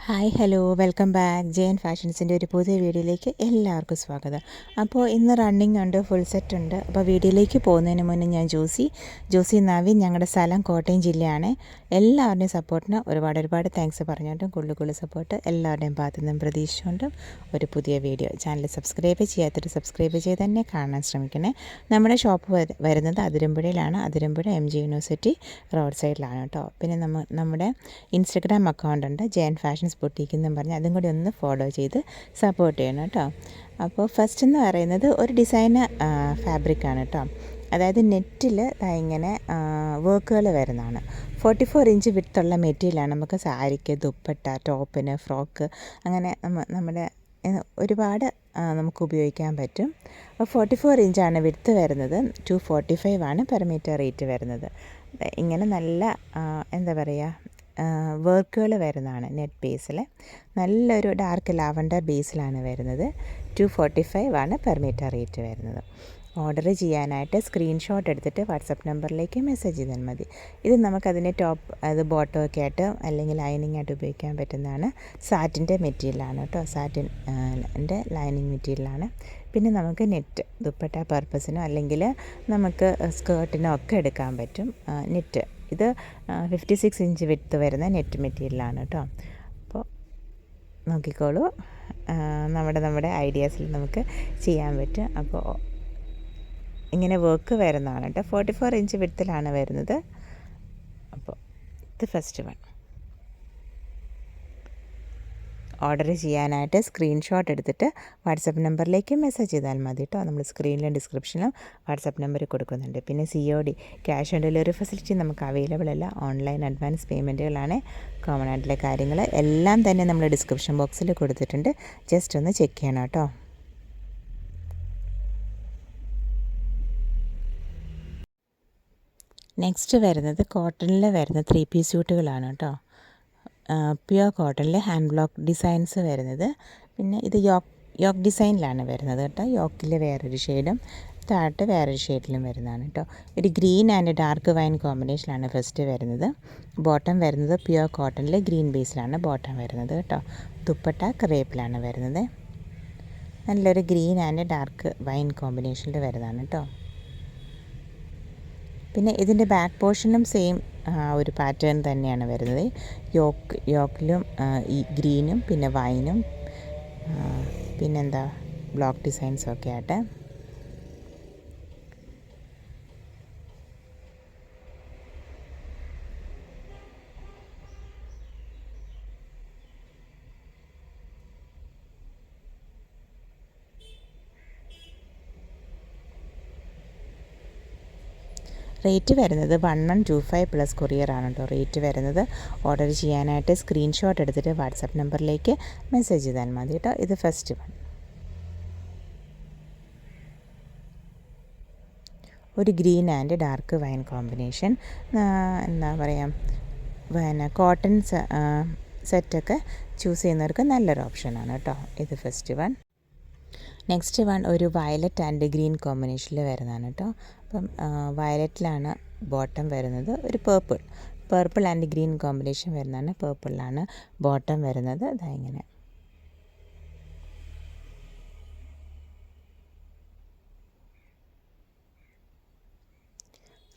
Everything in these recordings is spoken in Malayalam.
Hi hello welcome back J N ഫാഷൻസിൻ്റെ ഒരു പുതിയ വീഡിയോയിലേക്ക് എല്ലാവർക്കും സ്വാഗതം. അപ്പോൾ ഇന്ന് റണ്ണിങ് ഉണ്ട്, ഫുൾ സെറ്റ് ഉണ്ട്. അപ്പോൾ വീഡിയോയിലേക്ക് പോകുന്നതിന് മുന്നേ ഞാൻ ജോസി നവീൻ, ഞങ്ങളുടെ സ്ഥലം കോട്ടയം ജില്ലയാണ്. എല്ലാവരുടെയും സപ്പോർട്ടിന് ഒരുപാട് താങ്ക്സ് പറഞ്ഞിട്ടും കൂടുതൽ സപ്പോർട്ട് എല്ലാവരുടെയും ഭാഗത്തു നിന്നും പ്രതീക്ഷിച്ചുകൊണ്ടും ഒരു പുതിയ വീഡിയോ. ചാനൽ സബ്സ്ക്രൈബ് ചെയ്യാത്തൊരു സബ്സ്ക്രൈബ് ചെയ്ത് തന്നെ കാണാൻ ശ്രമിക്കണേ. നമ്മുടെ ഷോപ്പ് വരുന്നത് അതിരമ്പുഴയിലാണ്. അതിരമ്പുഴ MG യൂണിവേഴ്സിറ്റി റോഡ് സൈഡിലാണ് കേട്ടോ. പിന്നെ നമ്മുടെ ഇൻസ്റ്റഗ്രാം അക്കൗണ്ട് ഉണ്ട്, ജെ എൻ ഫാഷൻസ് ബൊട്ടീക്ക് എന്നും പറഞ്ഞ് അതും കൂടി ഒന്ന് ഫോളോ ചെയ്ത് സപ്പോർട്ട് ചെയ്യണം കേട്ടോ. അപ്പോൾ ഫസ്റ്റ് എന്ന് പറയുന്നത് ഒരു ഡിസൈന് ഫാബ്രിക്കാണ് കേട്ടോ. അതായത് നെറ്റിൽ ഇങ്ങനെ വർക്കുകൾ വരുന്നതാണ്. 44 ഇഞ്ച് വിഡ്ത്തുള്ള മെറ്റീരിയലാണ്. നമുക്ക് സാരിക്ക്, ദുപ്പട്ട, ടോപ്പിന്, ഫ്രോക്ക്, അങ്ങനെ നമ്മുടെ ഒരുപാട് നമുക്ക് ഉപയോഗിക്കാൻ പറ്റും. അപ്പോൾ 44 ഇഞ്ചാണ് വിഡ്ത്ത് വരുന്നത്. 245 ആണ് പെർ മീറ്റർ റേറ്റ് വരുന്നത്. ഇങ്ങനെ നല്ല എന്താ പറയുക, വർക്കുകൾ വരുന്നതാണ്. നെറ്റ് ബേസിൽ നല്ലൊരു ഡാർക്ക് ലാവൻഡർ ബേസിലാണ് വരുന്നത്. 245 ആണ് പെർ മീറ്റർ റേറ്റ് വരുന്നത്. ഓർഡർ ചെയ്യാനായിട്ട് സ്ക്രീൻഷോട്ട് എടുത്തിട്ട് വാട്സപ്പ് നമ്പറിലേക്ക് മെസ്സേജ് ചെയ്താൽ മതി. ഇത് നമുക്കതിൻ്റെ അത് ബോട്ടോ ഒക്കെ ആയിട്ട് അല്ലെങ്കിൽ ലൈനിങ് ആയിട്ട് ഉപയോഗിക്കാൻ പറ്റുന്നതാണ്. സാറ്റിൻ്റെ മെറ്റീരിയലാണ് കേട്ടോ. സാറ്റിൻ്റെ ലൈനിങ് മെറ്റീരിയലാണ്. പിന്നെ നമുക്ക് നെറ്റ് ദുപ്പട്ട പർപ്പസിനോ അല്ലെങ്കിൽ നമുക്ക് സ്കേർട്ടിനോ ഒക്കെ എടുക്കാൻ പറ്റും. നെറ്റ് ഇത് 56 ഇഞ്ച് വിഡ്ത്ത് വരുന്ന നെറ്റ് മെറ്റീരിയലാണ് കേട്ടോ. അപ്പോൾ നോക്കിക്കോളൂ, നമ്മുടെ ഐഡിയാസിൽ നമുക്ക് ചെയ്യാൻ പറ്റും. അപ്പോൾ ഇങ്ങനെ വർക്ക് വരുന്നതാണ് കേട്ടോ. 44 ഇഞ്ച് വിഡ്ത്തിലാണ് വരുന്നത്. അപ്പോൾ ഇത് ഫസ്റ്റ് വൺ. ഓർഡർ ചെയ്യാനായിട്ട് സ്ക്രീൻഷോട്ട് എടുത്തിട്ട് വാട്സപ്പ് നമ്പറിലേക്ക് മെസ്സേജ് ചെയ്താൽ മതി കേട്ടോ. നമ്മൾ സ്ക്രീനിലും ഡിസ്ക്രിപ്ഷനിലും വാട്സപ്പ് നമ്പർ കൊടുക്കുന്നുണ്ട്. പിന്നെ COD cash on delivery facility നമുക്ക് അവൈലബിൾ അല്ല. ഓൺലൈൻ അഡ്വാൻസ് പേയ്മെൻറ്റുകളാണ് കോമൺ ആയിട്ടുള്ള കാര്യങ്ങൾ. എല്ലാം തന്നെ നമ്മൾ ഡിസ്ക്രിപ്ഷൻ ബോക്സിൽ കൊടുത്തിട്ടുണ്ട്. ജസ്റ്റ് ഒന്ന് ചെക്ക് ചെയ്യണം കേട്ടോ. നെക്സ്റ്റ് വരുന്നത് കോട്ടണിൽ വരുന്ന 3 പീസ് സ്യൂട്ടുകളാണ് കേട്ടോ. പ്യുവർ കോട്ടണിൽ ഹാൻഡ് ബ്ലോക്ക് ഡിസൈൻസ് വരുന്നത്. പിന്നെ ഇത് യോക്ക് ഡിസൈനിലാണ് വരുന്നത് കേട്ടോ. യോക്കിൽ വേറൊരു ഷെയ്ഡും താഴത്ത് വേറൊരു ഷെയ്ഡിലും വരുന്നതാണ് കേട്ടോ. ഒരു ഗ്രീൻ ആൻഡ് ഡാർക്ക് വൈൻ കോമ്പിനേഷനാണ് ഫസ്റ്റ് വരുന്നത്. ബോട്ടം വരുന്നത് പ്യുവർ കോട്ടണിൽ ഗ്രീൻ ബേസിലാണ് ബോട്ടം വരുന്നത് കേട്ടോ. ദുപ്പട്ട ക്രേപ്പിലാണ് വരുന്നത്. നല്ലൊരു ഗ്രീൻ ആൻഡ് ഡാർക്ക് വൈൻ കോമ്പിനേഷനിൽ വരുന്നതാണ് കേട്ടോ. പിന്നെ ഇതിൻ്റെ ബാക്ക് പോർഷനും സെയിം ഒരു പാറ്റേൺ തന്നെയാണ് വരുന്നത്. യോക്കിലും ഈ ഗ്രീനും പിന്നെ വൈനും പിന്നെന്താ ബ്ലോക്ക് ഡിസൈൻസും ഒക്കെ ആയിട്ട്. റേറ്റ് വരുന്നത് 1125 പ്ലസ് കൊറിയറാണ് കേട്ടോ റേറ്റ് വരുന്നത്. ഓർഡർ ചെയ്യാനായിട്ട് സ്ക്രീൻഷോട്ട് എടുത്തിട്ട് വാട്സപ്പ് നമ്പറിലേക്ക് മെസ്സേജ് ചെയ്താൽ മതി കേട്ടോ. ഇത് ഫസ്റ്റ് വൺ. ഒരു green and dark wine combination. എന്താ പറയുക, പിന്നെ കോട്ടൺ സെറ്റൊക്കെ ചൂസ് ചെയ്യുന്നവർക്ക് നല്ലൊരു ഓപ്ഷനാണ് കേട്ടോ. ഇത് ഫസ്റ്റ് വൺ. നെക്സ്റ്റ് വൺ ഒരു വയലറ്റ് ആൻഡ് ഗ്രീൻ കോമ്പിനേഷനിൽ വരുന്നതാണ് കേട്ടോ. അപ്പം വയലറ്റിലാണ് ബോട്ടം വരുന്നത്. ഒരു പേർപ്പിൾ ആൻഡ് ഗ്രീൻ കോമ്പിനേഷൻ വരുന്നതാണ്. പേർപ്പിളിലാണ് ബോട്ടം വരുന്നത്. ഇങ്ങനെ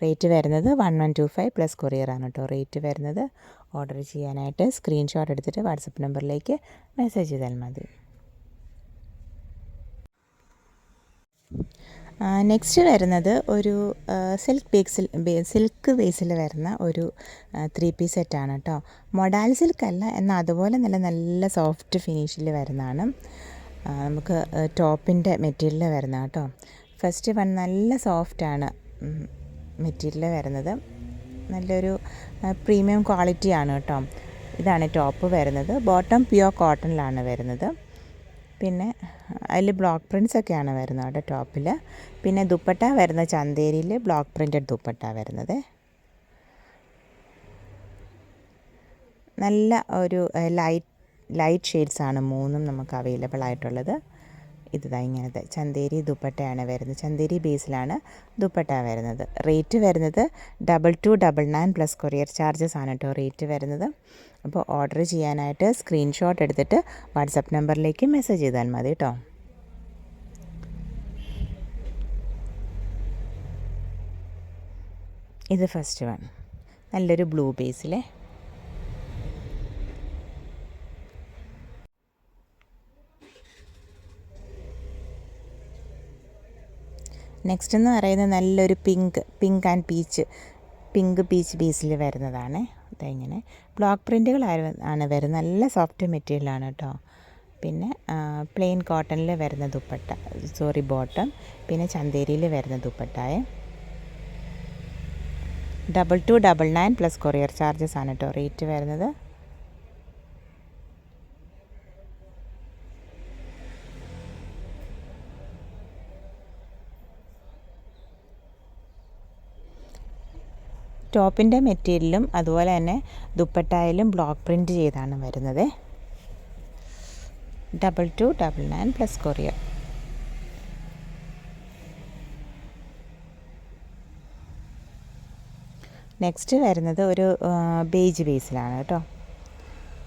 റേറ്റ് വരുന്നത് 1125 പ്ലസ് കൊറിയറാണ് കേട്ടോ റേറ്റ് വരുന്നത്. ഓർഡർ ചെയ്യാനായിട്ട് സ്ക്രീൻഷോട്ട് എടുത്തിട്ട് വാട്സപ്പ് നമ്പറിലേക്ക് മെസ്സേജ് ചെയ്താൽ മതി. നെക്സ്റ്റ് വരുന്നത് ഒരു സിൽക്ക് ബേസിൽ വരുന്ന ഒരു 3 പീസ് സെറ്റാണ് കേട്ടോ. മൊഡാൽ സിൽക്ക് അല്ല, എന്നാൽ അതുപോലെ നല്ല സോഫ്റ്റ് ഫിനിഷിൽ വരുന്നതാണ്. നമുക്ക് ടോപ്പിൻ്റെ മെറ്റീരിയൽ വരുന്ന കേട്ടോ. ഫസ്റ്റ് വൺ നല്ല സോഫ്റ്റാണ് മെറ്റീരിയൽ വരുന്നത്. നല്ലൊരു പ്രീമിയം ക്വാളിറ്റിയാണ് കേട്ടോ. ഇതാണ് ടോപ്പ് വരുന്നത്. ബോട്ടം പ്യുവർ കോട്ടണിലാണ് വരുന്നത്. പിന്നെ അതിൽ ബ്ലോക്ക് പ്രിൻറ്റ്സ് ഒക്കെയാണ് വരുന്നത് കേട്ടോ ടോപ്പിൽ. പിന്നെ ദുപ്പട്ട വരുന്ന ചന്തേരിയിൽ ബ്ലോക്ക് പ്രിൻറ്റഡ് ദുപ്പട്ട വരുന്നത്. നല്ല ഒരു ലൈറ്റ് ഷെയ്ഡ്സാണ് മൂന്നും നമുക്ക് അവൈലബിൾ ആയിട്ടുള്ളത്. ഇങ്ങനത്തെ ചന്തേരി ദുപ്പട്ടയാണ് വരുന്നത്. ചന്തേരി ബേസിലാണ് ദുപ്പട്ട വരുന്നത്. റേറ്റ് വരുന്നത് 2299 പ്ലസ് കൊറിയർ ചാർജസ് ആണ് കേട്ടോ റേറ്റ് വരുന്നത്. അപ്പോൾ ഓർഡർ ചെയ്യാനായിട്ട് സ്ക്രീൻഷോട്ട് എടുത്തിട്ട് വാട്സപ്പ് നമ്പറിലേക്ക് മെസ്സേജ് ചെയ്താൽ മതി കേട്ടോ. ഇത് ഫസ്റ്റ് വൺ, നല്ലൊരു ബ്ലൂ ബേസിലെ. നെക്സ്റ്റ് എന്ന് പറയുന്നത് നല്ലൊരു പിങ്ക് ആൻഡ് പീച്ച് ബേസിൽ വരുന്നതാണ്. ഇങ്ങനെ ബ്ലോക്ക് പ്രിൻറ്റുകൾ ആണ് വരുന്നത്. നല്ല സോഫ്റ്റ് മെറ്റീരിയലാണ് കേട്ടോ. പിന്നെ പ്ലെയിൻ കോട്ടണിൽ വരുന്ന ബോട്ടം, പിന്നെ ചന്തേരിയിൽ വരുന്ന ദുപ്പട്ടായ. 2299 പ്ലസ് കൊറിയർ ചാർജസ് ആണ് കേട്ടോ റേറ്റ് വരുന്നത്. ടോപ്പിൻ്റെ മെറ്റീരിയലും അതുപോലെ തന്നെ ദുപ്പട്ടായിലും ബ്ലോക്ക് പ്രിൻറ്റ് ചെയ്താണ് വരുന്നത്. 2299 പ്ലസ് കൊറിയർ. നെക്സ്റ്റ് വരുന്നത് ഒരു ബേജ് ബേസിലാണ് കേട്ടോ.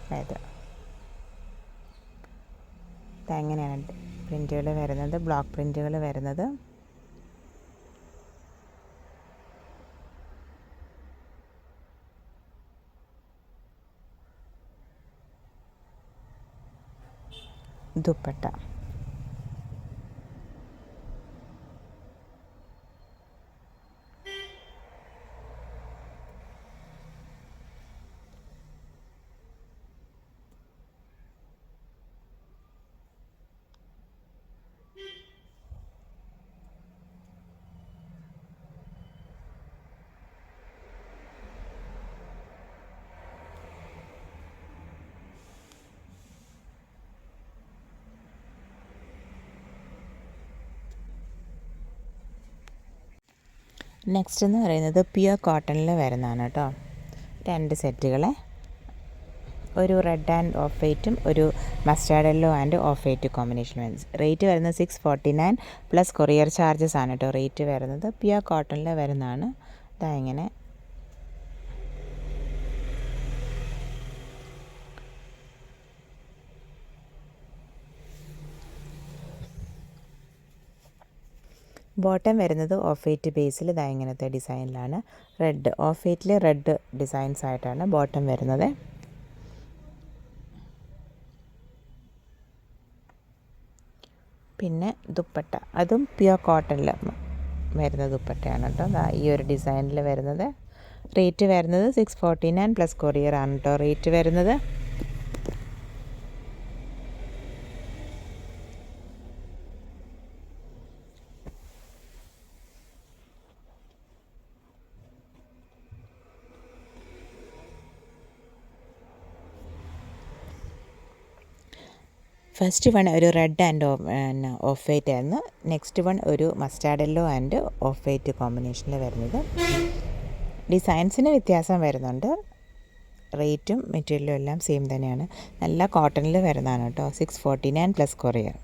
അതായത് അങ്ങനെയാണ് പ്രിൻറ്റുകൾ വരുന്നത്, ബ്ലോക്ക് പ്രിൻറ്റുകൾ വരുന്നത്. ദുപ്പട്ട നെക്സ്റ്റ് എന്ന് പറയുന്നത് പ്യുവർ കോട്ടണിൽ വരുന്നതാണ് കേട്ടോ. 2 സെറ്റുകൾ, ഒരു റെഡ് ആൻഡ് ഓഫ് വൈറ്റും ഒരു mustard yellow and off white combination. Rate വരുന്നത് 649 പ്ലസ് കൊറിയർ ചാർജസ് ആണ് കേട്ടോ റേറ്റ് വരുന്നത്. പ്യുവർ കോട്ടണിൽ വരുന്നതാണ്. ഇങ്ങനെ ബോട്ടം വരുന്നത് ഓഫ് വൈറ്റ് ബേസിൽ ഇങ്ങനത്തെ ഡിസൈനിലാണ്. ഓഫ് വൈറ്റിൽ റെഡ് ഡിസൈൻസ് ആയിട്ടാണ് ബോട്ടം വരുന്നത്. പിന്നെ ദുപ്പട്ട, അതും പ്യുവർ കോട്ടണിൽ വരുന്ന ദുപ്പട്ടയാണ് കേട്ടോ. ഈ ഒരു ഡിസൈനിൽ വരുന്നത്. റേറ്റ് വരുന്നത് 649 പ്ലസ് കൊറിയർ ആണ് കേട്ടോ റേറ്റ് വരുന്നത്. ഫസ്റ്റ് വൺ ഒരു റെഡ് ആൻഡ് ഓഫ് വൈറ്റ് ആയിരുന്നു. നെക്സ്റ്റ് വൺ ഒരു mustard yellow and off white കോമ്പിനേഷനിൽ വരുന്നത്. ഡിസൈൻസിന് വ്യത്യാസം വരുന്നുണ്ട്. റേറ്റും മെറ്റീരിയലും എല്ലാം സെയിം തന്നെയാണ്. നല്ല കോട്ടണിൽ വരുന്നതാണ് കേട്ടോ. 649 പ്ലസ് കൊറിയർ.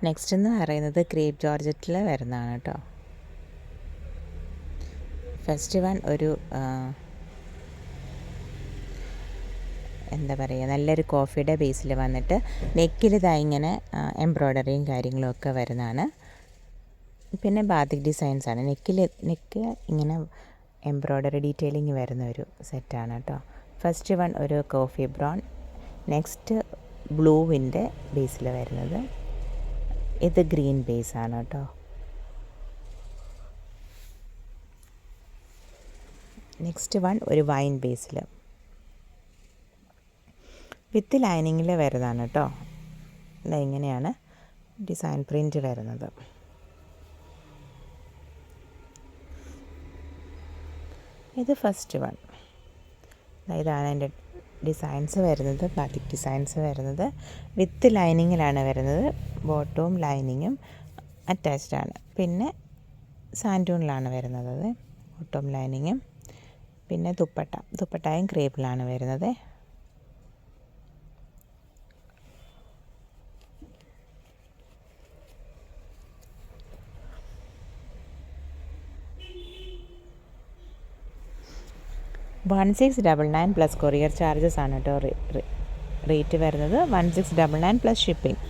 നെക്സ്റ്റ് എന്ന് പറയുന്നത് ക്രേപ്പ് ജോർജറ്റിൽ വരുന്നതാണ് കേട്ടോ. ഫസ്റ്റ് വൺ ഒരു എന്താ പറയുക, നല്ലൊരു കോഫിയുടെ ബേസിൽ വന്നിട്ട് നെക്കിൽ ഇങ്ങനെ എംബ്രോയ്ഡറിയും കാര്യങ്ങളൊക്കെ വരുന്നതാണ്. പിന്നെ ബാത്തിക് ഡിസൈൻസാണ്. നെക്ക് ഇങ്ങനെ എംബ്രോയ്ഡറി ഡീറ്റെയിലിങ് വരുന്ന ഒരു സെറ്റാണ് കേട്ടോ. ഫസ്റ്റ് വൺ ഒരു കോഫി ബ്രൗൺ, നെക്സ്റ്റ് ബ്ലൂവിൻ്റെ ബേസിൽ വരുന്നത്. ഇത് ഗ്രീൻ ബേസാണ് കേട്ടോ. നെക്സ്റ്റ് വൺ ഒരു വൈൻ ബേസിൽ വിത്ത് ലൈനിങ്ങിൽ വരുന്നതാണ് കേട്ടോ. ഇങ്ങനെയാണ് ഡിസൈൻ പ്രിൻ്റ് വരുന്നത്. ഇത് ഫസ്റ്റ് വൺ. ഇതാണ് എൻ്റെ ഡിസൈൻസ് വരുന്നത്, ബാത്തിക് ഡിസൈൻസ് വരുന്നത്. വിത്ത് ലൈനിങ്ങിലാണ് വരുന്നത്. ബോട്ടവും ലൈനിങ്ങും അറ്റാച്ച്ഡ് ആണ്. പിന്നെ സാൻഡൂണിലാണ് വരുന്നത് ബോട്ടവും ലൈനിങ്ങും. പിന്നെ ദുപ്പട്ടയും ക്രേപ്പിലാണ് വരുന്നത്. 1699 പ്ലസ് കൊറിയർ ചാർജസ് ആണ് കേട്ടോ റേറ്റ് വരുന്നത്. 1699 പ്ലസ് ഷിപ്പിംഗ്.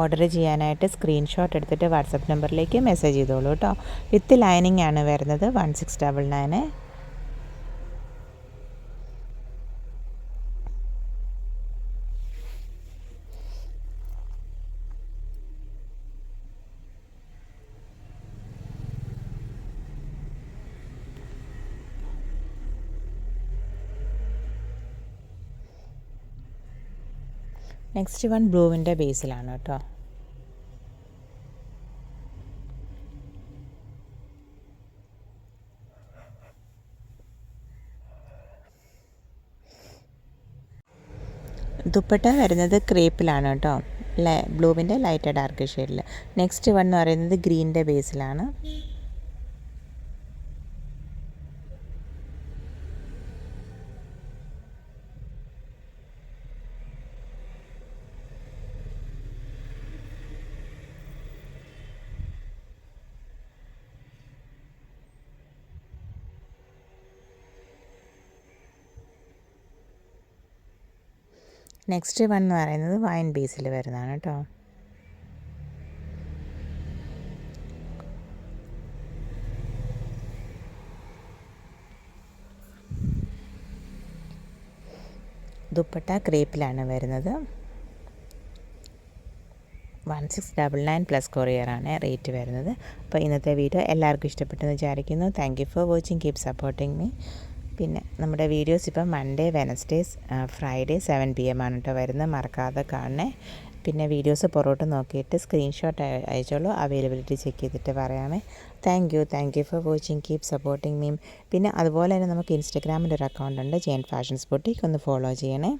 ഓർഡർ ചെയ്യാനായിട്ട് സ്ക്രീൻഷോട്ട് എടുത്തിട്ട് വാട്സപ്പ് നമ്പറിലേക്ക് മെസ്സേജ് ചെയ്തോളൂ കേട്ടോ. വിത്ത് ലൈനിങ് ആണ് വരുന്നത് 1699. നെക്സ്റ്റ് വൺ ബ്ലൂവിൻ്റെ ബേസിലാണ് കേട്ടോ. ദുപ്പട്ട വരുന്നത് ക്രേപ്പിലാണ് കേട്ടോ. ബ്ലൂവിൻ്റെ ലൈറ്റ് ഡാർക്ക് ഷെയ്ഡിൽ. നെക്സ്റ്റ് വൺ എന്ന് പറയുന്നത് ഗ്രീനിൻ്റെ ബേസിലാണ്. നെക്സ്റ്റ് വൺ എന്ന് പറയുന്നത് വൈൻ ബേസിൽ വരുന്നതാണ് കേട്ടോ. ദുപ്പട്ട ക്രേപ്പിലാണ് വരുന്നത്. 1699 പ്ലസ് കൊറിയറാണ് റേറ്റ് വരുന്നത്. അപ്പോൾ ഇന്നത്തെ വീഡിയോ എല്ലാവർക്കും ഇഷ്ടപ്പെട്ടെന്ന് വിചാരിക്കുന്നു. Thank you for watching. Keep supporting me. പിന്നെ നമ്മുടെ വീഡിയോസ് ഇപ്പം മൺഡേ, വെനസ്ഡേസ്, ഫ്രൈഡേ 7 PM ആണ് കേട്ടോ വരുന്നത്. മറക്കാതെ കാണണേ. പിന്നെ വീഡിയോസ് പുറകോട്ട് നോക്കിയിട്ട് സ്ക്രീൻഷോട്ട് അയച്ചോളൂ. അവൈലബിലിറ്റി ചെക്ക് ചെയ്തിട്ട് പറയാമേ. Thank you for watching. Keep supporting me. പിന്നെ അതുപോലെ തന്നെ നമുക്ക് ഇൻസ്റ്റഗ്രാമിൽ ഒരു അക്കൗണ്ട് ഉണ്ട്, ജെയിൻ ഫാഷൻസ് ബൊട്ടിക്ക്. ഒന്ന് ഫോളോ ചെയ്യണേ.